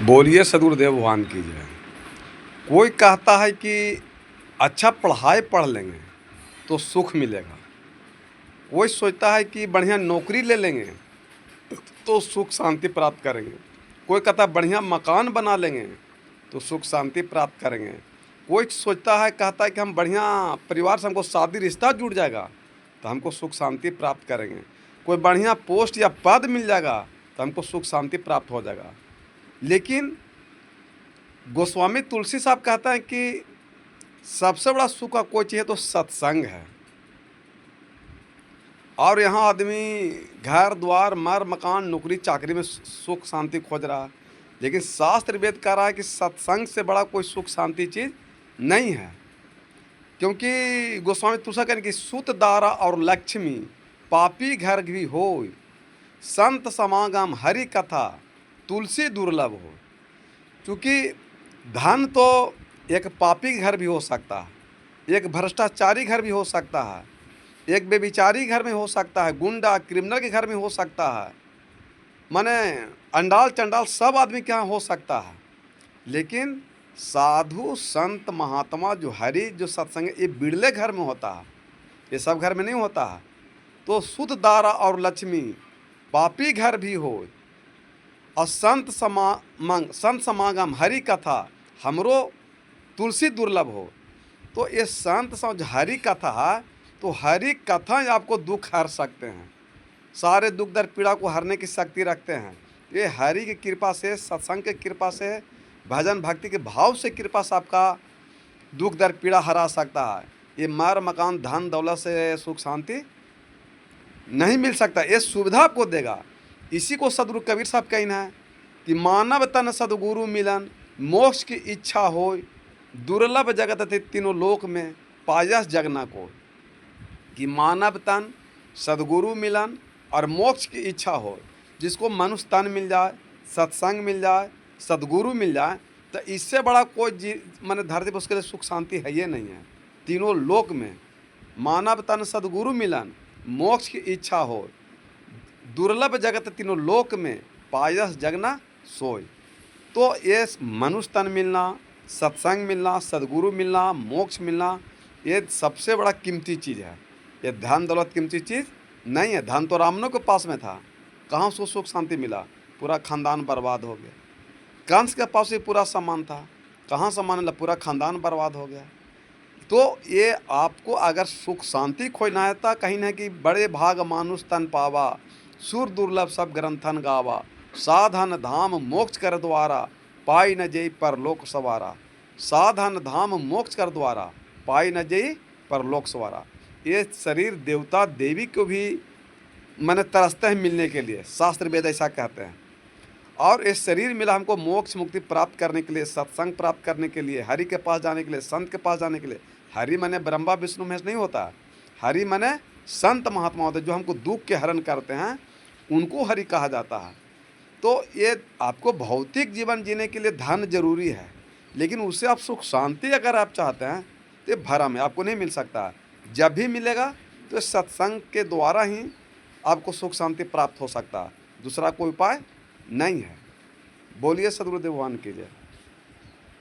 बोलिए सदगुरुदेव भगवान की जय। कोई कहता है कि अच्छा पढ़ाई पढ़ लेंगे तो सुख मिलेगा। कोई सोचता है कि बढ़िया नौकरी ले लेंगे तो सुख शांति प्राप्त करेंगे। कोई कहता है बढ़िया मकान बना लेंगे तो सुख शांति प्राप्त करेंगे। कोई सोचता है कहता है कि हम बढ़िया परिवार से हमको शादी रिश्ता जुड़ जाएगा तो हमको सुख शांति प्राप्त करेंगे। कोई बढ़िया पोस्ट या पद मिल जाएगा तो हमको सुख शांति प्राप्त हो जाएगा। लेकिन गोस्वामी तुलसी साहब कहते हैं कि सबसे बड़ा सुख का कोई चाहिए तो सत्संग है। और यहाँ आदमी घर द्वार मर मकान नौकरी चाकरी में सुख शांति खोज रहा है, लेकिन शास्त्र वेद कह रहा है कि सत्संग से बड़ा कोई सुख शांति चीज़ नहीं है। क्योंकि गोस्वामी तुलसी कहते हैं कि सुत दारा और लक्ष्मी पापी घर भी हो, संत समागम हरि कथा तुलसी दुर्लभ हो। क्योंकि धन तो एक पापी घर भी हो सकता है, एक भ्रष्टाचारी घर भी हो सकता है, एक बेविचारी घर में हो सकता है, गुंडा क्रिमिनल के घर में हो सकता है, माने अंडाल चंडाल सब आदमी के यहाँ हो सकता है। लेकिन साधु संत महात्मा जो हरि जो सत्संग ये बिरले घर में होता है, ये सब घर में नहीं होता है। तो सुत दारा और लक्ष्मी पापी घर भी हो और संत समागम हरि कथा हमरो तुलसी दुर्लभ हो। तो ये संत हरि कथा है, तो हरि कथा आपको दुख हर सकते हैं, सारे दुख दर्द पीड़ा को हरने की शक्ति रखते हैं। ये हरि की कृपा से, सत्संग की कृपा से, भजन भक्ति के भाव से कृपा से आपका दुख दर्द पीड़ा हरा सकता है। ये मर मकान धन दौलत से सुख शांति नहीं मिल सकता, ये सुविधा आपको देगा। इसी को सदगुरु कबीर साहब कहना है कि मानव तन सदगुरु मिलन मोक्ष की इच्छा हो, दुर्लभ जगत थे तीनों लोक में पायस जगना को। कि मानव तन सदगुरु मिलन और मोक्ष की इच्छा हो, जिसको मनुष्य तन मिल जाए, सत्संग मिल जाए, सदगुरु मिल जाए, तो इससे बड़ा कोई माने धरती पर उसके लिए सुख शांति है ये नहीं है। तीनों लोक में मानव तन सदगुरु मिलन मोक्ष की इच्छा हो, दुर्लभ जगत तीनों लोक में पायस जगना सोई। तो ये मनुष्य तन मिलना, सत्संग मिलना, सदगुरु मिलना, मोक्ष मिलना, ये सबसे बड़ा कीमती चीज़ है। ये धन दौलत कीमती चीज़ नहीं है। धन तो रावणों के पास में था, कहाँ उसको सुख शांति मिला? पूरा खानदान बर्बाद हो गया। कंस के पास भी पूरा सामान था, कहाँ सामान मिला? पूरा खानदान बर्बाद हो गया। तो ये आपको अगर सुख शांति खोजना है तो कहीं ना कि बड़े भाग मानुष तन पावा, सुर दुर्लभ सब ग्रंथन गावा, साधन धाम मोक्ष कर द्वारा पाई न जई परलोक सवारा। साधन धाम मोक्ष कर द्वारा पाई न जई परलोक सवारा। ये शरीर देवता देवी को भी मैंने तरसते हैं मिलने के लिए, शास्त्र वेद ऐसा कहते हैं। और इस शरीर मिला हमको मोक्ष मुक्ति प्राप्त करने के लिए, सत्संग प्राप्त करने के लिए, हरि के पास जाने के लिए, संत के पास जाने के लिए। हरि माने ब्रह्मा विष्णु महेश नहीं होता, हरि माने संत महात्मा होते जो हमको दुख के हरण करते हैं, उनको हरि कहा जाता है। तो ये आपको भौतिक जीवन जीने के लिए धन जरूरी है, लेकिन उससे आप सुख शांति अगर आप चाहते हैं तो भरम है, आपको नहीं मिल सकता। जब भी मिलेगा तो सत्संग के द्वारा ही आपको सुख शांति प्राप्त हो सकता है, दूसरा कोई उपाय नहीं है। बोलिए सदगुरुदेव भगवान की जय।